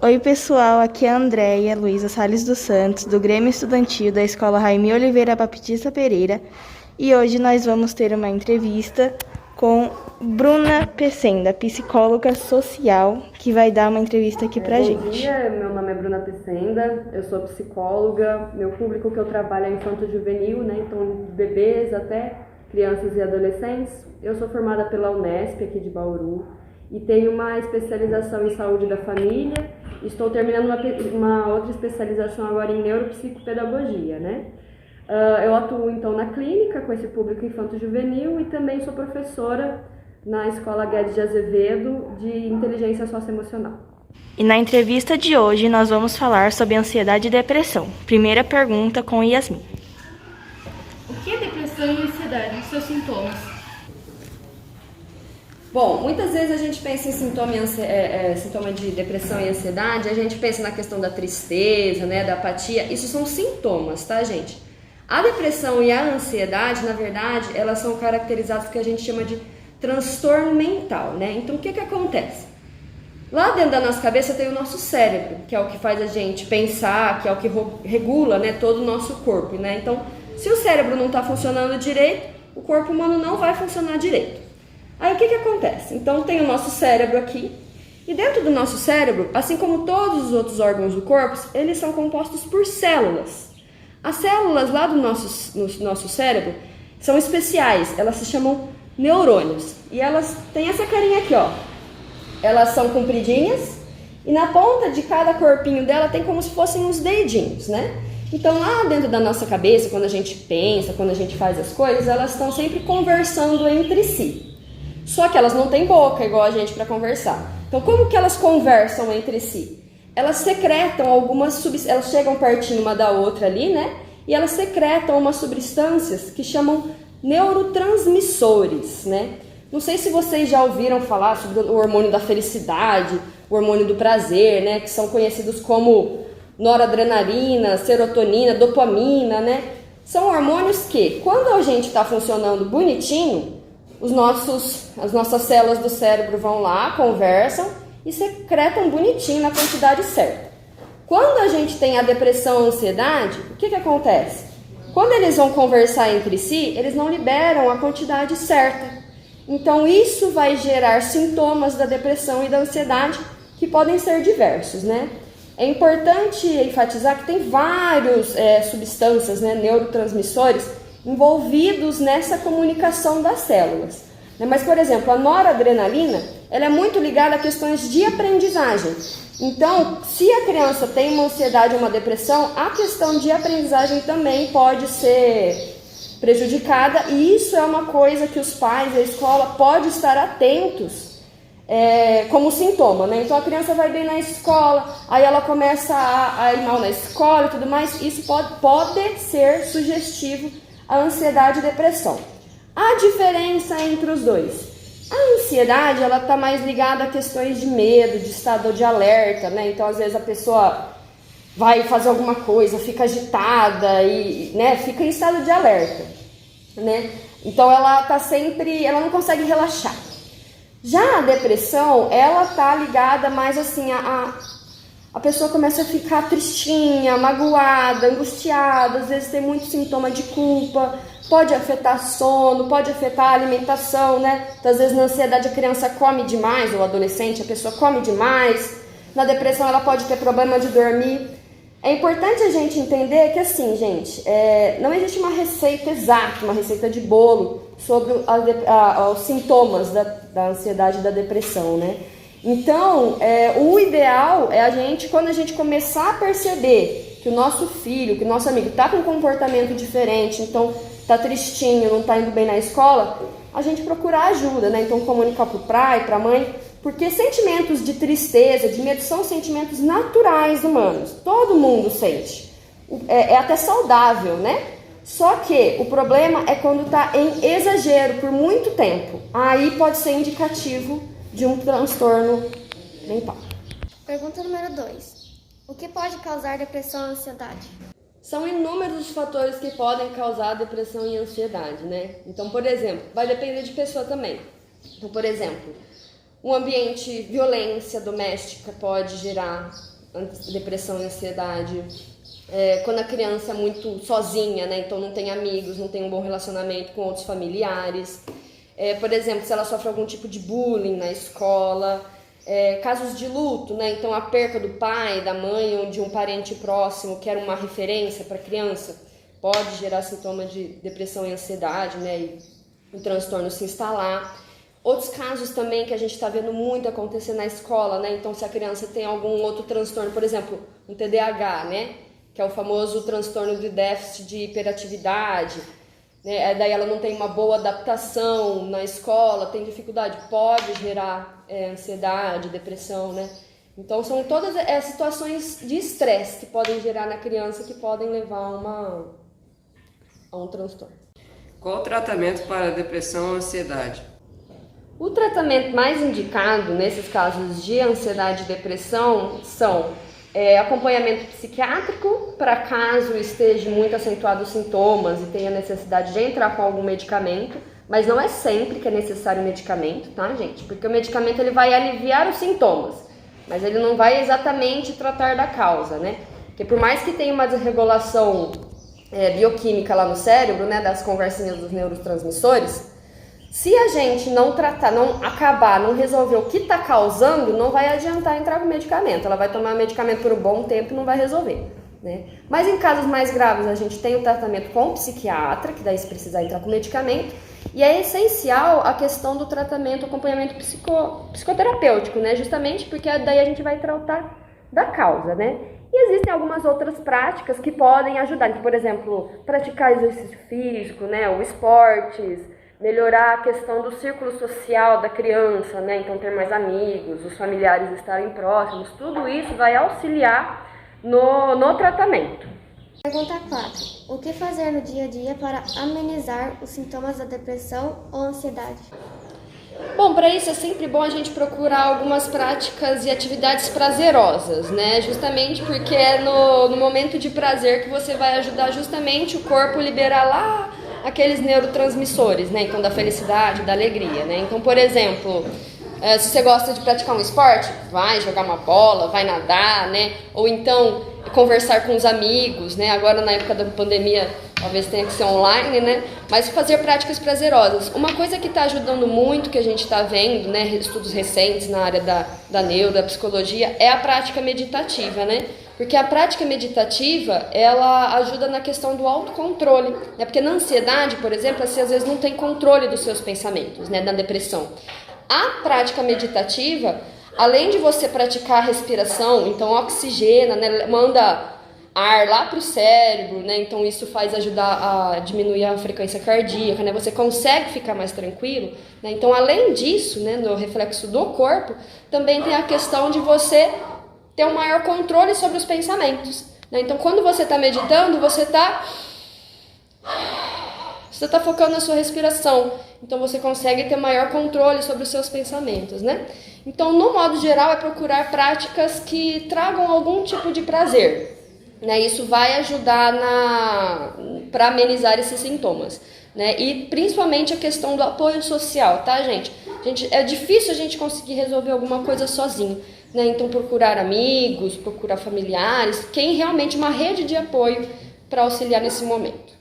Oi pessoal, aqui é a Andréia Luísa Salles dos Santos, do Grêmio Estudantil da Escola Raimi Oliveira Baptista Pereira, e hoje nós vamos ter uma entrevista com Bruna Pecenda, psicóloga social, que vai dar uma entrevista aqui pra gente. Bom dia, meu nome é Bruna Pecenda, eu sou psicóloga, meu público que eu trabalho é infanto-juvenil, né, então bebês até crianças e adolescentes. Eu sou formada pela Unesp aqui de Bauru e tenho uma especialização em saúde da família. Estou terminando uma outra especialização agora em neuropsicopedagogia, né? Eu atuo então na clínica com esse público infanto-juvenil e também sou professora na Escola Guedes de Azevedo de Inteligência Socioemocional. E na entrevista de hoje nós vamos falar sobre ansiedade e depressão. Primeira pergunta com Yasmin. O que é depressão e ansiedade? Os seus sintomas? Bom, muitas vezes a gente pensa em sintoma de depressão e ansiedade, a gente pensa na questão da tristeza, né, da apatia. Isso são sintomas, tá, gente? A depressão e a ansiedade, na verdade, elas são caracterizadas que a gente chama de transtorno mental, né? Então, o que acontece? Lá dentro da nossa cabeça tem o nosso cérebro, que é o que faz a gente pensar, que é o que regula, né, todo o nosso corpo, né? Então, se o cérebro não está funcionando direito, o corpo humano não vai funcionar direito. Aí o que acontece? Então tem o nosso cérebro aqui, e dentro do nosso cérebro, assim como todos os outros órgãos do corpo, eles são compostos por células. As células lá no nosso cérebro são especiais, elas se chamam neurônios, e elas têm essa carinha aqui, ó. Elas são compridinhas, e na ponta de cada corpinho dela tem como se fossem uns dedinhos, né? Então lá dentro da nossa cabeça, quando a gente pensa, quando a gente faz as coisas, elas estão sempre conversando entre si. Só que elas não têm boca igual a gente para conversar. Então como que elas conversam entre si? Elas secretam elas chegam pertinho uma da outra ali, né? E elas secretam umas substâncias que chamam neurotransmissores, né? Não sei se vocês já ouviram falar sobre o hormônio da felicidade, o hormônio do prazer, né? Que são conhecidos como noradrenalina, serotonina, dopamina, né? São hormônios que, quando a gente está funcionando bonitinho, as nossas células do cérebro vão lá, conversam e secretam bonitinho na quantidade certa. Quando a gente tem a depressão, a ansiedade, o que acontece? Quando eles vão conversar entre si, eles não liberam a quantidade certa. Então isso vai gerar sintomas da depressão e da ansiedade que podem ser diversos, né? É importante enfatizar que tem vários substâncias, né, neurotransmissores, envolvidos nessa comunicação das células. Mas, por exemplo, a noradrenalina, ela é muito ligada a questões de aprendizagem. Então, se a criança tem uma ansiedade ou uma depressão, a questão de aprendizagem também pode ser prejudicada, e isso é uma coisa que os pais e a escola podem estar atentos como sintoma, né? Então a criança vai bem na escola, aí ela começa a ir mal na escola e tudo mais, isso pode ser sugestivo à ansiedade e depressão. A diferença entre os dois: a ansiedade, ela está mais ligada a questões de medo, de estado de alerta, né? Então às vezes a pessoa vai fazer alguma coisa, fica agitada e, né, fica em estado de alerta, né? Então ela não consegue relaxar. Já a depressão, ela tá ligada mais assim, a pessoa começa a ficar tristinha, magoada, angustiada, às vezes tem muito sintoma de culpa, pode afetar sono, pode afetar a alimentação, né? Então, às vezes na ansiedade a criança come demais, ou o adolescente, a pessoa come demais. Na depressão ela pode ter problema de dormir. É importante a gente entender que assim, gente, não existe uma receita exata, uma receita de bolo sobre os sintomas da ansiedade e da depressão, né? Então, o ideal é quando a gente começar a perceber que o nosso filho, que o nosso amigo está com um comportamento diferente, então está tristinho, não está indo bem na escola, a gente procurar ajuda, né? Então comunicar para o pai, para a mãe, porque sentimentos de tristeza, de medo, são sentimentos naturais humanos. Todo mundo sente. É até saudável, né? Só que o problema é quando está em exagero por muito tempo. Aí pode ser indicativo de um transtorno mental. Pergunta número 2. O que pode causar depressão e ansiedade? São inúmeros os fatores que podem causar depressão e ansiedade, né? Então, por exemplo, vai depender de pessoa também. Então, por exemplo, Um ambiente, violência doméstica pode gerar depressão e ansiedade. Quando a criança é muito sozinha, né? Então não tem amigos, não tem um bom relacionamento com outros familiares. Por exemplo, se ela sofre algum tipo de bullying na escola. Casos de luto, né? Então a perca do pai, da mãe ou de um parente próximo que era uma referência para a criança pode gerar sintomas de depressão e ansiedade, né? E o transtorno se instalar. Outros casos também que a gente está vendo muito acontecer na escola, né? Então se a criança tem algum outro transtorno, por exemplo, um TDAH, né? Que é o famoso transtorno de déficit de hiperatividade, né? Daí ela não tem uma boa adaptação na escola, tem dificuldade, pode gerar ansiedade, depressão, né? Então são todas situações de estresse que podem gerar na criança que podem levar a um transtorno. Qual o tratamento para depressão ou ansiedade? O tratamento mais indicado nesses casos de ansiedade e depressão são acompanhamento psiquiátrico para caso esteja muito acentuado os sintomas e tenha necessidade de entrar com algum medicamento, mas não é sempre que é necessário medicamento, tá, gente? Porque o medicamento ele vai aliviar os sintomas, mas ele não vai exatamente tratar da causa, né? Porque por mais que tenha uma desregulação bioquímica lá no cérebro, né, das conversinhas dos neurotransmissores, se a gente não tratar, não acabar, não resolver o que está causando, não vai adiantar entrar com medicamento. Ela vai tomar medicamento por um bom tempo e não vai resolver, né? Mas em casos mais graves, a gente tem o tratamento com o psiquiatra, que daí se precisar entrar com medicamento, e é essencial a questão do tratamento, acompanhamento psicoterapêutico, né? Justamente porque daí a gente vai tratar da causa, né? E existem algumas outras práticas que podem ajudar, então, por exemplo, praticar exercício físico, né? Ou esportes, melhorar a questão do círculo social da criança, né? Então ter mais amigos, os familiares estarem próximos, tudo isso vai auxiliar no tratamento. Pergunta 4. O que fazer no dia a dia para amenizar os sintomas da depressão ou ansiedade? Bom, para isso é sempre bom a gente procurar algumas práticas e atividades prazerosas, né? Justamente porque é no momento de prazer que você vai ajudar justamente o corpo a liberar lá aqueles neurotransmissores, né? Então, da felicidade, da alegria, né? Então, por exemplo, se você gosta de praticar um esporte, vai jogar uma bola, vai nadar, né? Ou então, conversar com os amigos, né? Agora, na época da pandemia, talvez tenha que ser online, né? Mas fazer práticas prazerosas. Uma coisa que está ajudando muito, que a gente está vendo, né? Estudos recentes na área da neuro, da psicologia, é a prática meditativa, né? Porque a prática meditativa, ela ajuda na questão do autocontrole, né? Porque na ansiedade, por exemplo, você às vezes não tem controle dos seus pensamentos, né? Na depressão. A prática meditativa, além de você praticar a respiração, então oxigena, né? Manda ar lá para o cérebro, né? Então isso faz ajudar a diminuir a frequência cardíaca, né? Você consegue ficar mais tranquilo, né? Então, além disso, né, no reflexo do corpo, também tem a questão de você ter um maior controle sobre os pensamentos, né? Então, quando você está meditando, você está focando na sua respiração. Então, você consegue ter maior controle sobre os seus pensamentos, né? Então, no modo geral, é procurar práticas que tragam algum tipo de prazer, né? Isso vai ajudar para amenizar esses sintomas, né? E principalmente a questão do apoio social, tá, gente? É difícil a gente conseguir resolver alguma coisa sozinho, né? Então procurar amigos, procurar familiares, quem realmente uma rede de apoio para auxiliar nesse momento.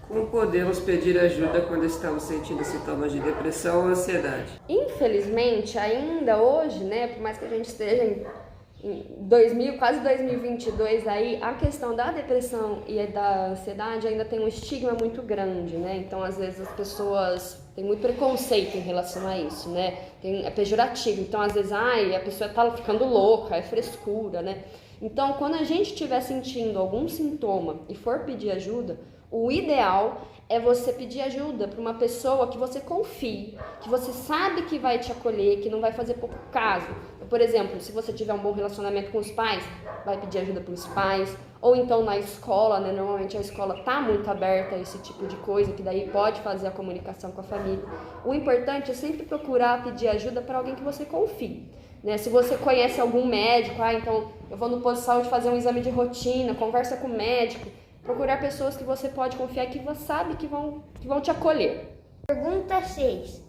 Como podemos pedir ajuda quando estamos sentindo sintomas de depressão ou ansiedade? Infelizmente, ainda hoje, né, por mais que a gente esteja em quase 2022 aí, a questão da depressão e da ansiedade ainda tem um estigma muito grande, né? Então, às vezes, as pessoas têm muito preconceito em relação a isso, né? É pejorativo. Então, às vezes, a pessoa tá ficando louca, é frescura, né? Então, quando a gente estiver sentindo algum sintoma e for pedir ajuda, o ideal é você pedir ajuda para uma pessoa que você confie, que você sabe que vai te acolher, que não vai fazer pouco caso. Por exemplo, se você tiver um bom relacionamento com os pais, vai pedir ajuda para os pais. Ou então na escola, né? Normalmente a escola está muito aberta a esse tipo de coisa, que daí pode fazer a comunicação com a família. O importante é sempre procurar pedir ajuda para alguém que você confie, né? Se você conhece algum médico, então eu vou no posto de saúde fazer um exame de rotina, conversa com o médico. Procurar pessoas que você pode confiar, que você sabe que vão te acolher. Pergunta 6.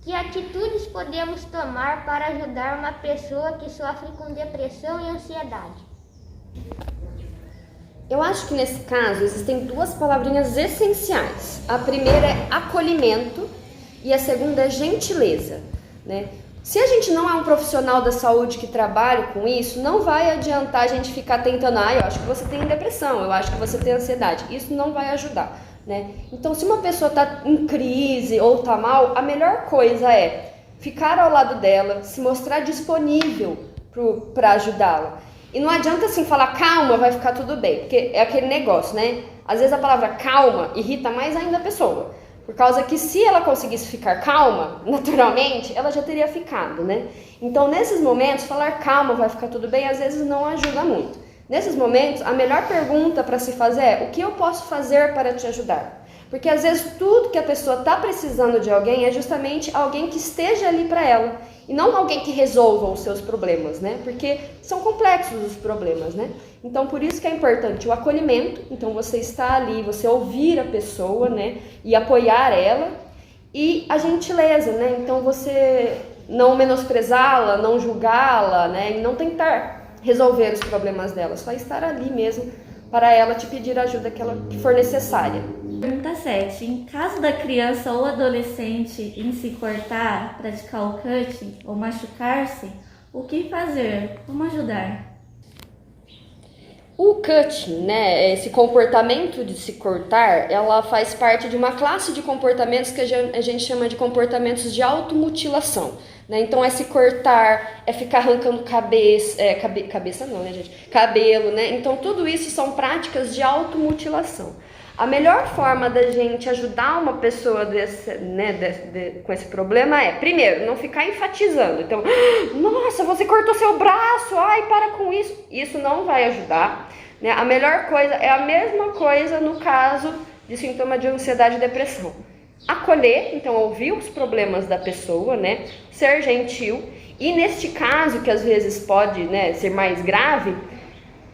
Que atitudes podemos tomar para ajudar uma pessoa que sofre com depressão e ansiedade? Eu acho que nesse caso existem duas palavrinhas essenciais. A primeira é acolhimento e a segunda é gentileza, né? Se a gente não é um profissional da saúde que trabalha com isso, não vai adiantar a gente ficar tentando, eu acho que você tem depressão, eu acho que você tem ansiedade. Isso não vai ajudar, né? Então, se uma pessoa está em crise ou está mal, a melhor coisa é ficar ao lado dela, se mostrar disponível para ajudá-la. E não adianta assim falar calma, vai ficar tudo bem, porque é aquele negócio, né? Às vezes a palavra calma irrita mais ainda a pessoa. Por causa que se ela conseguisse ficar calma, naturalmente, ela já teria ficado, né? Então, nesses momentos, falar calma, vai ficar tudo bem, às vezes não ajuda muito. Nesses momentos, a melhor pergunta para se fazer é: o que eu posso fazer para te ajudar? Porque às vezes tudo que a pessoa está precisando de alguém é justamente alguém que esteja ali para ela. E não alguém que resolva os seus problemas, né? Porque são complexos os problemas, né? Então, por isso que é importante o acolhimento. Então, você está ali, você ouvir a pessoa, né? E apoiar ela. E a gentileza, né? Então, você não menosprezá-la, não julgá-la, né? E não tentar resolver os problemas dela. Só estar ali mesmo para ela te pedir a ajuda que for necessária. Pergunta 7. Em caso da criança ou adolescente em se cortar, praticar o cutting ou machucar-se, o que fazer? Como ajudar? O cutting, né, esse comportamento de se cortar, ela faz parte de uma classe de comportamentos que a gente chama de comportamentos de automutilação, né? Então é se cortar, é ficar arrancando cabeça não, né, gente? Cabelo, né? Então tudo isso são práticas de automutilação. A melhor forma da gente ajudar uma pessoa com esse problema é, primeiro, não ficar enfatizando. Então, nossa, você cortou seu braço, ai, para com isso. Isso não vai ajudar, né? A melhor coisa é a mesma coisa no caso de sintoma de ansiedade e depressão. Acolher, então ouvir os problemas da pessoa, né? Ser gentil. E neste caso, que às vezes pode, né, ser mais grave,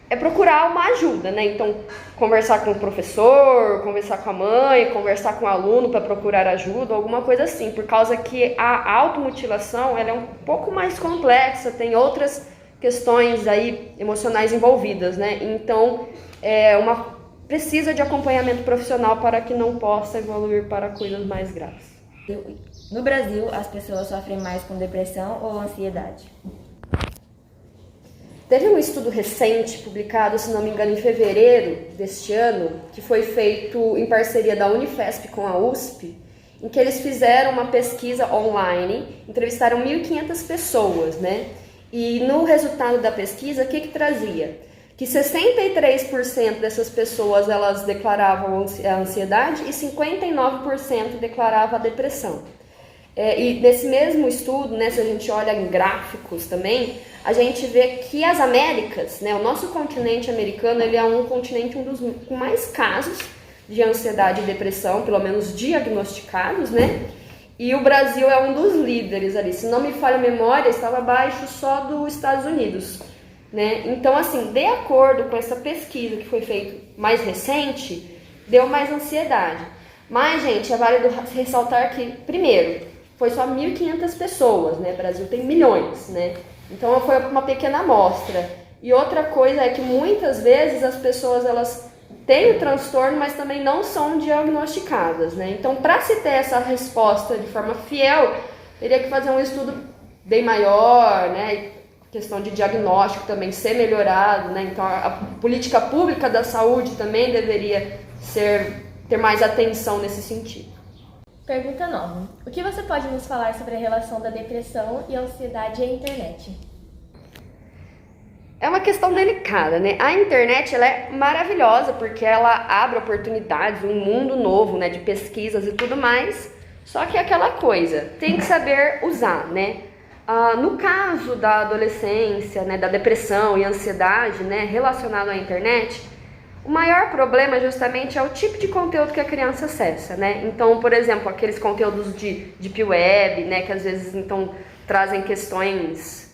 é procurar uma ajuda, né? Então, conversar com o professor, conversar com a mãe, conversar com o aluno para procurar ajuda, alguma coisa assim, por causa que a automutilação ela é um pouco mais complexa, tem outras questões aí emocionais envolvidas, né? Então, precisa de acompanhamento profissional para que não possa evoluir para coisas mais graves. No Brasil, as pessoas sofrem mais com depressão ou ansiedade? Teve um estudo recente, publicado, se não me engano, em fevereiro deste ano, que foi feito em parceria da Unifesp com a USP, em que eles fizeram uma pesquisa online, entrevistaram 1.500 pessoas, né? E no resultado da pesquisa, o que trazia? Que 63% dessas pessoas, elas declaravam a ansiedade e 59% declarava a depressão. E nesse mesmo estudo, né, se a gente olha em gráficos também, a gente vê que as Américas, né, o nosso continente americano, ele é um continente com mais casos de ansiedade e depressão, pelo menos diagnosticados, né? E o Brasil é um dos líderes ali. Se não me falha a memória, estava abaixo só dos Estados Unidos, né? Então, assim, de acordo com essa pesquisa que foi feita mais recente, deu mais ansiedade. Mas, gente, é válido ressaltar que, primeiro, foi só 1.500 pessoas, né? O Brasil tem milhões, né? Então foi uma pequena amostra. E outra coisa é que muitas vezes as pessoas elas têm o transtorno, mas também não são diagnosticadas, né? Então, para se ter essa resposta de forma fiel, teria que fazer um estudo bem maior, né? Questão de diagnóstico também ser melhorado, né? Então a política pública da saúde também deveria ter mais atenção nesse sentido. Pergunta 9. O que você pode nos falar sobre a relação da depressão e ansiedade e a internet? É uma questão delicada, né? A internet ela é maravilhosa porque ela abre oportunidades, um mundo novo, né, de pesquisas e tudo mais. Só que é aquela coisa, tem que saber usar, né? No caso da adolescência, né, da depressão e ansiedade, né, relacionado à internet, o maior problema justamente é o tipo de conteúdo que a criança acessa, né? Então, por exemplo, aqueles conteúdos de deep web, né, que às vezes então trazem questões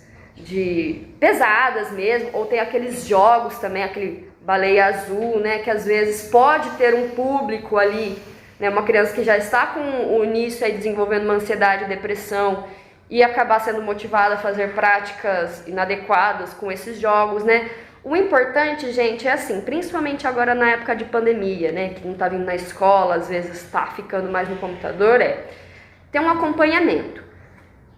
pesadas mesmo, ou tem aqueles jogos também, aquele baleia azul, né, que às vezes pode ter um público ali né? Uma criança que já está com o início aí desenvolvendo uma ansiedade e depressão e acabar sendo motivada a fazer práticas inadequadas com esses jogos, né? O importante, gente, é assim, principalmente agora na época de pandemia, né? Que não tá vindo na escola, às vezes tá ficando mais no computador, ter um acompanhamento.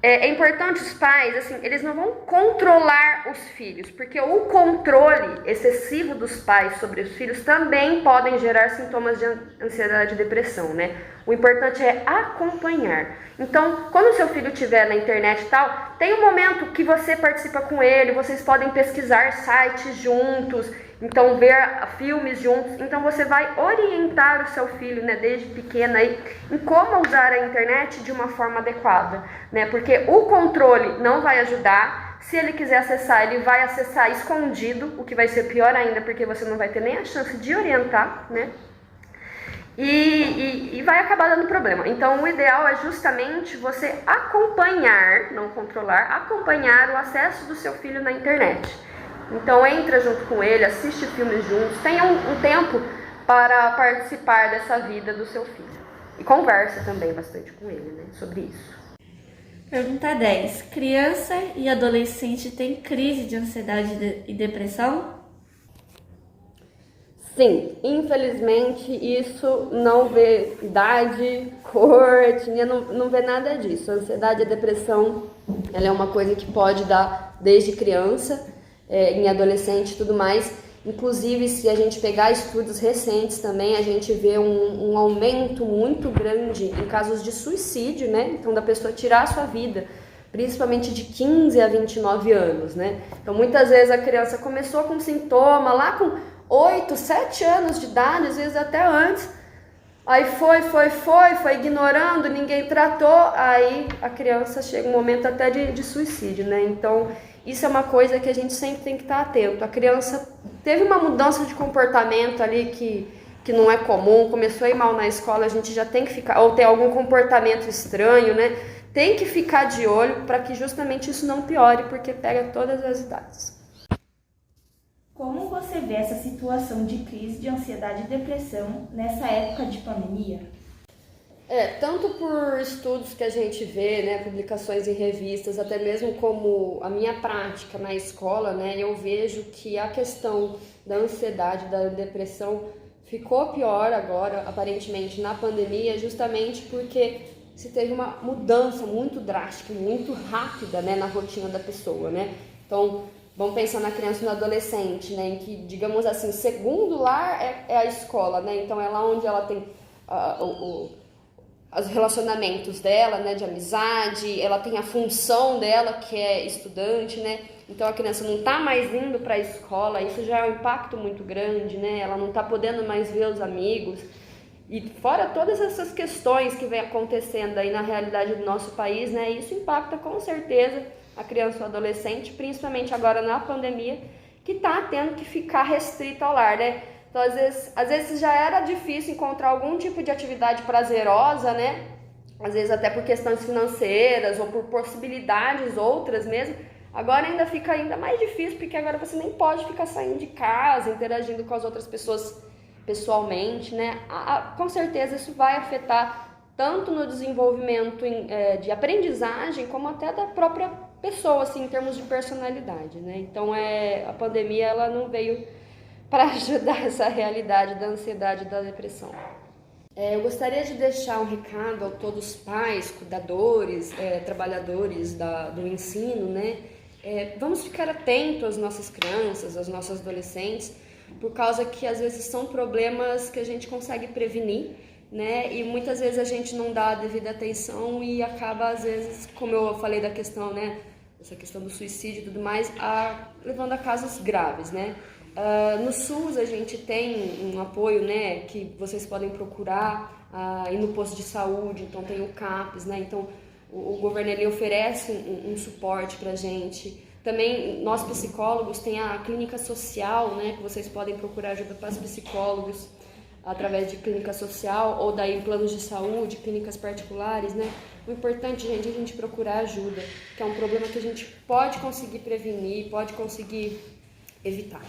É importante os pais, assim, eles não vão controlar os filhos, porque o controle excessivo dos pais sobre os filhos também podem gerar sintomas de ansiedade e depressão, né? O importante é acompanhar. Então, quando o seu filho estiver na internet e tal, tem um momento que você participa com ele, vocês podem pesquisar sites juntos, então ver filmes juntos. Então você vai orientar o seu filho, né, desde pequeno aí, em como usar a internet de uma forma adequada, né? Porque o controle não vai ajudar. Se ele quiser acessar, ele vai acessar escondido, o que vai ser pior ainda, porque você não vai ter nem a chance de orientar, né? E vai acabar dando problema. Então o ideal é justamente você acompanhar, não controlar, acompanhar o acesso do seu filho na internet. Então entra junto com ele, assiste filmes juntos, tenha um tempo para participar dessa vida do seu filho. E conversa também bastante com ele, né, sobre isso. Pergunta 10. Criança e adolescente têm crise de ansiedade e depressão? Sim, infelizmente isso não vê idade, cor, etnia, não vê nada disso. A ansiedade e a depressão, ela é uma coisa que pode dar desde criança, em adolescente e tudo mais. Inclusive, se a gente pegar estudos recentes também, a gente vê um aumento muito grande em casos de suicídio, né? Então, da pessoa tirar a sua vida, principalmente de 15 a 29 anos, né? Então, muitas vezes a criança começou com sintoma lá com 8, 7 anos de idade, às vezes até antes. Aí foi ignorando, ninguém tratou, aí a criança chega um momento até de suicídio, né? Então, isso é uma coisa que a gente sempre tem que estar atento. A criança teve uma mudança de comportamento ali que não é comum, começou a ir mal na escola, a gente já tem que ficar, ou tem algum comportamento estranho, né? Tem que ficar de olho para que justamente isso não piore, porque pega todas as idades. Como você vê essa situação de crise de ansiedade e depressão nessa época de pandemia? Tanto por estudos que a gente vê, né, publicações em revistas, até mesmo como a minha prática na escola, né, eu vejo que a questão da ansiedade, da depressão ficou pior agora, aparentemente, na pandemia, justamente porque se teve uma mudança muito drástica, muito rápida, né, na rotina da pessoa, né? Então, vamos pensar na criança e no adolescente, né, em que, digamos assim, o segundo lar é a escola, né? Então é lá onde ela tem os relacionamentos dela, né, de amizade, ela tem a função dela, que é estudante, né? Então a criança não está mais indo para a escola, isso já é um impacto muito grande, né? Ela não está podendo mais ver os amigos. E fora todas essas questões que vem acontecendo aí na realidade do nosso país, né? Isso impacta com certeza a criança ou adolescente, principalmente agora na pandemia, que está tendo que ficar restrito ao lar, né? Então, às vezes já era difícil encontrar algum tipo de atividade prazerosa, né? Às vezes até por questões financeiras ou por possibilidades outras mesmo. Agora ainda fica ainda mais difícil, porque agora você nem pode ficar saindo de casa, interagindo com as outras pessoas pessoalmente, né? Com certeza isso vai afetar tanto no desenvolvimento de aprendizagem, como até da própria pessoa, assim, em termos de personalidade, né? Então, a pandemia, ela não veio para ajudar essa realidade da ansiedade e da depressão. Eu gostaria de deixar um recado a todos os pais, cuidadores, trabalhadores do ensino, né? Vamos ficar atentos às nossas crianças, às nossas adolescentes, por causa que às vezes são problemas que a gente consegue prevenir, né? E muitas vezes a gente não dá a devida atenção e acaba, às vezes, como eu falei da questão, né? Essa questão do suicídio e tudo mais, levando a casos graves, né? No SUS a gente tem um apoio, né, que vocês podem procurar e no posto de saúde, então tem o CAPS, né, então o governo ele oferece um suporte pra gente. Também nós psicólogos tem a clínica social, né, que vocês podem procurar ajuda para os psicólogos através de clínica social ou daí planos de saúde, clínicas particulares, né. O importante, gente, é a gente procurar ajuda, que é um problema que a gente pode conseguir prevenir, pode conseguir evitar.